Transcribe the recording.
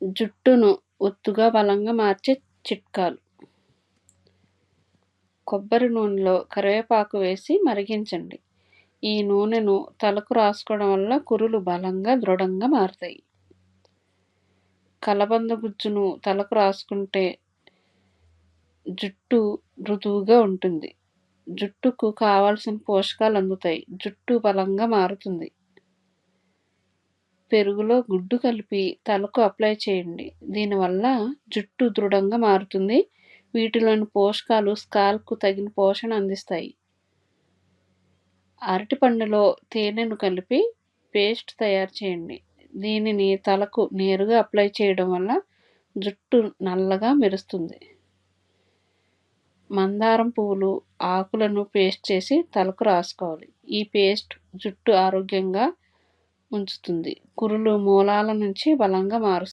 జుట్టును ఒత్తుగా బలంగా మార్చే చిట్కాలు. కొబ్బరి నూనెలో కరివేపాకు వేసి మరిగించండి. ఈ నూనెను తలకు రాసుకోవడం వల్ల కురులు బలంగా దృఢంగా మారుతాయి. కలబంద గుజ్జును తలకు రాసుకుంటే జుట్టు మృదువుగా ఉంటుంది. జుట్టుకు కావాల్సిన పోషకాలు అందుతాయి. జుట్టు బలంగా మారుతుంది. పెరుగులో గుడ్డు కలిపి తలకు అప్లై చేయండి. దీనివల్ల జుట్టు దృఢంగా మారుతుంది. వీటిలోని పోషకాలు స్కాల్ప్కు తగిన పోషణ అందిస్తాయి. అరటిపండులో తేనెను కలిపి పేస్ట్ తయారు చేయండి. దీనిని తలకు నేరుగా అప్లై చేయడం వల్ల జుట్టు నల్లగా మెరుస్తుంది. మందారం పువ్వులు ఆకులను పేస్ట్ చేసి తలకు రాసుకోవాలి. ఈ పేస్ట్ జుట్టు ఆరోగ్యంగా ఉంచుతుంది. కురులు మూలాల నుంచి బలంగా మారుస్తుంది.